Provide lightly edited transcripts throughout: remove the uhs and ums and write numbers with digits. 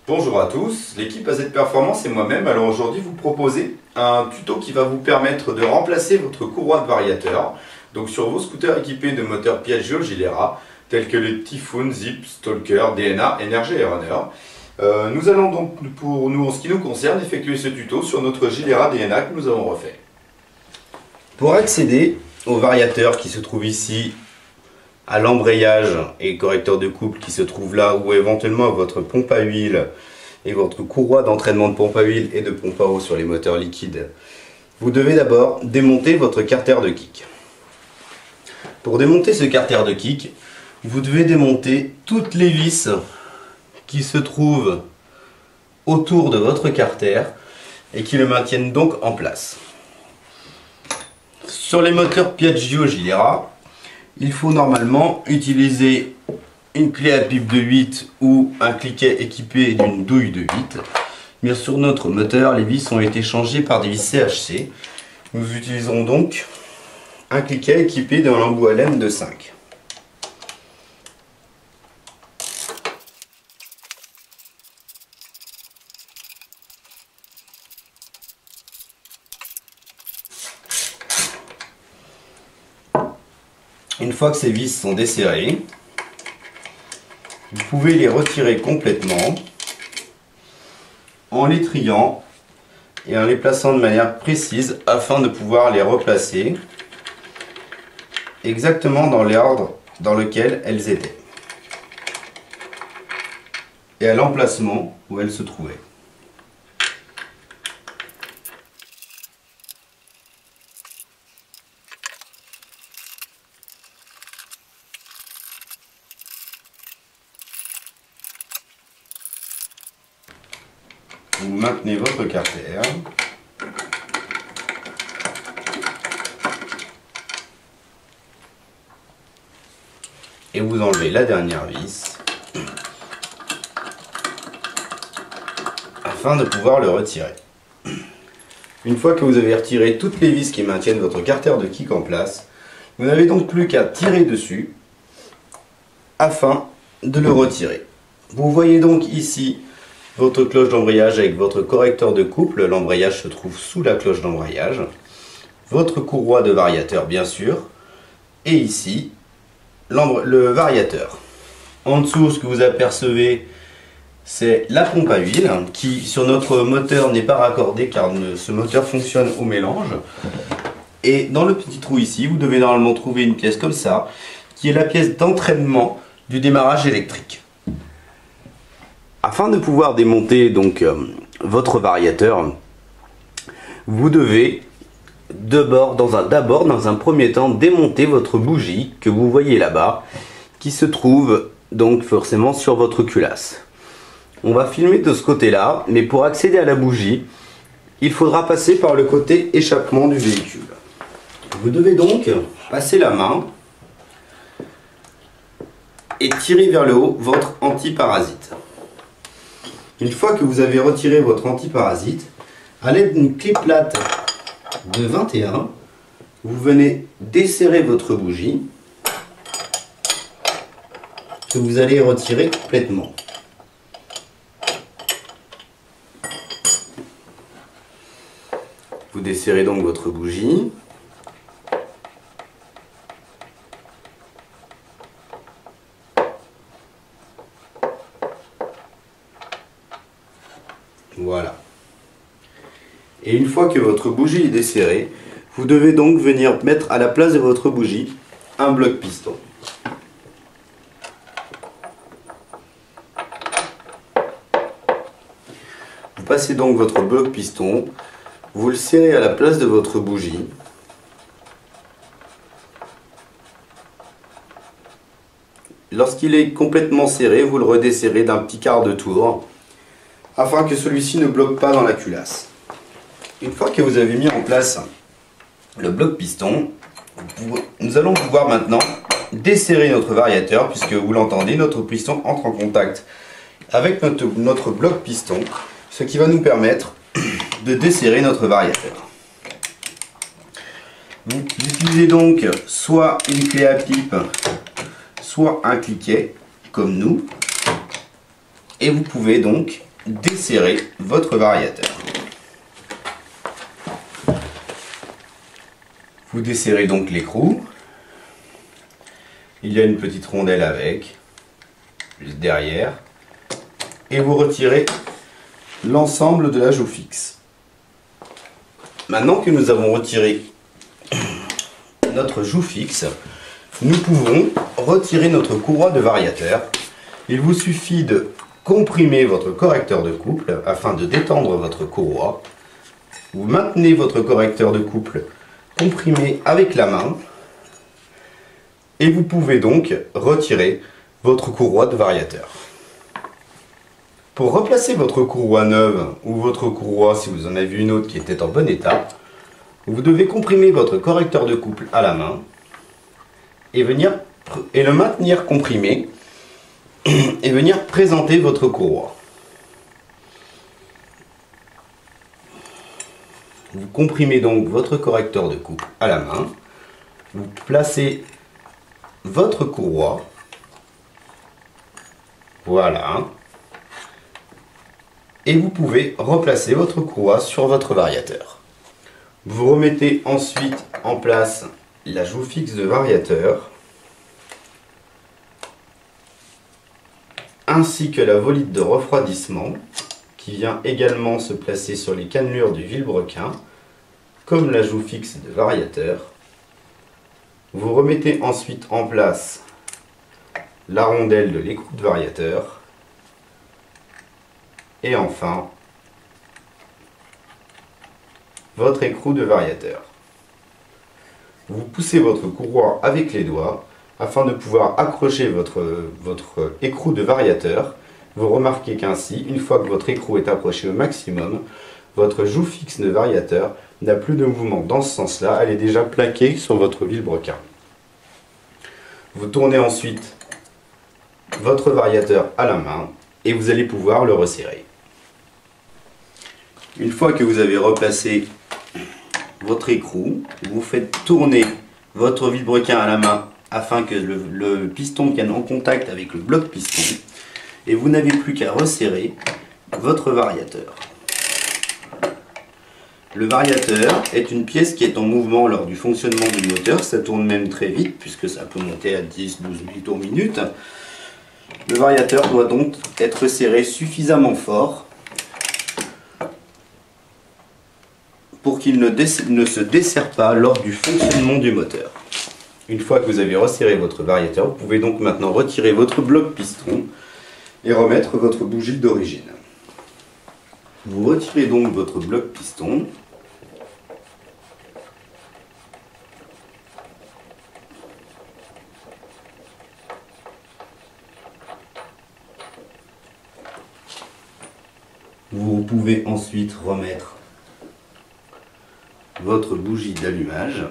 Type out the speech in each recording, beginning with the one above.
Bonjour à tous, l'équipe AZ Performance et moi-même allons aujourd'hui vous proposer un tuto qui va vous permettre de remplacer votre courroie de variateur donc sur vos scooters équipés de moteurs Piaggio Gilera tels que les Typhoon, Zip, Stalker, DNA, Energy et Runner. Nous allons donc pour nous en ce qui nous concerne effectuer ce tuto sur notre Gilera DNA que nous avons refait. Pour accéder au variateur qui se trouve ici, à l'embrayage et correcteur de couple qui se trouve là, ou éventuellement à votre pompe à huile et votre courroie d'entraînement de pompe à huile et de pompe à eau sur les moteurs liquides, vous devez d'abord démonter votre carter de kick. Pour démonter ce carter de kick, vous devez démonter toutes les vis qui se trouvent autour de votre carter et qui le maintiennent donc en place. Sur les moteurs Piaggio Gilera, il faut normalement utiliser une clé à pipe de 8 ou un cliquet équipé d'une douille de 8. Mais sur notre moteur, les vis ont été changées par des vis CHC. Nous utiliserons donc un cliquet équipé d'un embout à laine de 5. Une fois que ces vis sont desserrées, vous pouvez les retirer complètement en les triant et en les plaçant de manière précise afin de pouvoir les replacer exactement dans l'ordre dans lequel elles étaient et à l'emplacement où elles se trouvaient. Vous maintenez votre carter et vous enlevez la dernière vis afin de pouvoir le retirer. Une fois que vous avez retiré toutes les vis qui maintiennent votre carter de kick en place, vous n'avez donc plus qu'à tirer dessus afin de le retirer. Vous voyez donc ici votre cloche d'embrayage avec votre correcteur de couple, l'embrayage se trouve sous la cloche d'embrayage, votre courroie de variateur bien sûr, et ici le variateur. En dessous, ce que vous apercevez, c'est la pompe à huile qui sur notre moteur n'est pas raccordée car ce moteur fonctionne au mélange. Et dans le petit trou ici, vous devez normalement trouver une pièce comme ça, qui est la pièce d'entraînement du démarrage électrique. Afin de pouvoir démonter donc votre variateur, vous devez d'abord dans un premier temps démonter votre bougie que vous voyez là-bas, qui se trouve donc forcément sur votre culasse. On va filmer de ce côté-là, mais pour accéder à la bougie, il faudra passer par le côté échappement du véhicule. Vous devez donc passer la main et tirer vers le haut votre antiparasite. Une fois que vous avez retiré votre antiparasite, à l'aide d'une clé plate de 21, vous venez desserrer votre bougie que vous allez retirer complètement. Vous desserrez donc votre bougie. Voilà. Et une fois que votre bougie est desserrée, vous devez donc venir mettre à la place de votre bougie un bloc piston. Vous passez donc votre bloc piston, vous le serrez à la place de votre bougie. Lorsqu'il est complètement serré, vous le redesserrez d'un petit quart de tour, afin que celui-ci ne bloque pas dans la culasse. Une fois que vous avez mis en place le bloc piston, nous allons pouvoir maintenant desserrer notre variateur, puisque vous l'entendez, notre piston entre en contact avec notre bloc piston, ce qui va nous permettre de desserrer notre variateur. Vous utilisez donc soit une clé à pipe, soit un cliquet, comme nous, et vous pouvez donc desserrer votre variateur. Vous desserrez donc l'écrou. Il y a une petite rondelle avec, juste derrière. Et vous retirez l'ensemble de la joue fixe. Maintenant que nous avons retiré notre joue fixe, nous pouvons retirer notre courroie de variateur. Il vous suffit de comprimer votre correcteur de couple afin de détendre votre courroie. Vous maintenez votre correcteur de couple comprimé avec la main et vous pouvez donc retirer votre courroie de variateur. Pour replacer votre courroie neuve ou votre courroie si vous en avez une autre qui était en bon état, vous devez comprimer votre correcteur de couple à la main et le maintenir comprimé et venir présenter votre courroie. Vous comprimez donc votre correcteur de couple à la main, vous placez votre courroie, voilà, et vous pouvez replacer votre courroie sur votre variateur. Vous remettez ensuite en place la joue fixe de variateur, ainsi que la volite de refroidissement, qui vient également se placer sur les cannelures du vilebrequin, comme la joue fixe de variateur. Vous remettez ensuite en place la rondelle de l'écrou de variateur, et enfin votre écrou de variateur. Vous poussez votre courroie avec les doigts afin de pouvoir accrocher votre écrou de variateur. Vous remarquez qu'ainsi, une fois que votre écrou est approché au maximum, votre joue fixe de variateur n'a plus de mouvement dans ce sens-là, elle est déjà plaquée sur votre vilebrequin. Vous tournez ensuite votre variateur à la main et vous allez pouvoir le resserrer. Une fois que vous avez replacé votre écrou, vous faites tourner votre vilebrequin à la main afin que le piston vienne en contact avec le bloc piston et vous n'avez plus qu'à resserrer votre variateur. Le variateur est une pièce qui est en mouvement lors du fonctionnement du moteur, ça tourne même très vite puisque ça peut monter à 10-12 000 tours minute. Le variateur doit donc être serré suffisamment fort pour qu'il ne se desserre pas lors du fonctionnement du moteur. Une fois que vous avez resserré votre variateur, vous pouvez donc maintenant retirer votre bloc piston et remettre votre bougie d'origine. Vous retirez donc votre bloc piston. Vous pouvez ensuite remettre votre bougie d'allumage.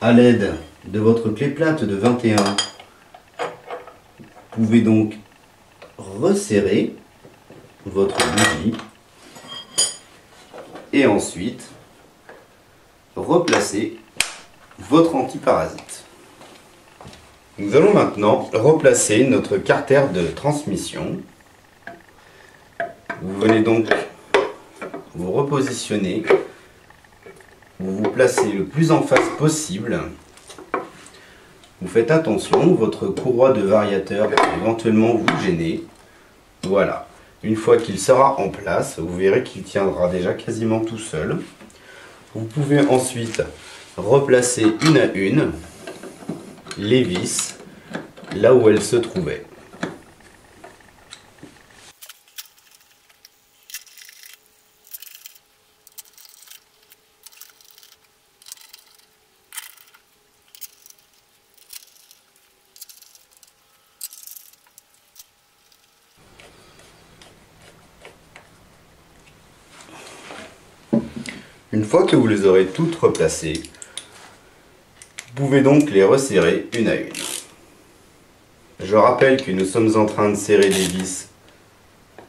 À l'aide de votre clé plate de 21, vous pouvez donc resserrer votre bougie et ensuite replacer votre antiparasite. Nous allons maintenant replacer notre carter de transmission. Vous venez donc vous repositionner. Vous vous placez le plus en face possible. Vous faites attention, votre courroie de variateur peut éventuellement vous gêner. Voilà. Une fois qu'il sera en place, vous verrez qu'il tiendra déjà quasiment tout seul. Vous pouvez ensuite replacer une à une les vis là où elles se trouvaient. Une fois que vous les aurez toutes replacées, vous pouvez donc les resserrer une à une. Je rappelle que nous sommes en train de serrer des vis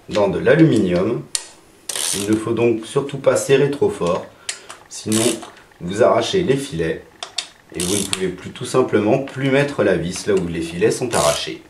dans de l'aluminium. Il ne faut donc surtout pas serrer trop fort, sinon vous arrachez les filets et vous ne pouvez plus tout simplement plus mettre la vis là où les filets sont arrachés.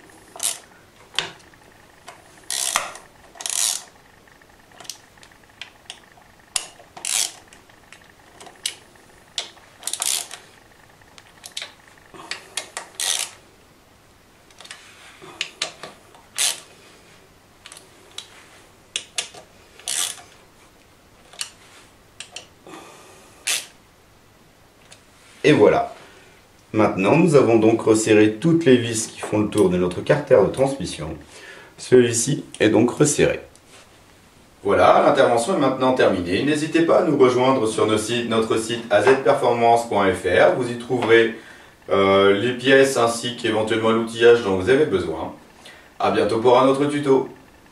Et voilà. Maintenant, nous avons donc resserré toutes les vis qui font le tour de notre carter de transmission. Celui-ci est donc resserré. Voilà, l'intervention est maintenant terminée. N'hésitez pas à nous rejoindre sur notre site azperformance.fr. Vous y trouverez les pièces ainsi qu'éventuellement l'outillage dont vous avez besoin. A bientôt pour un autre tuto.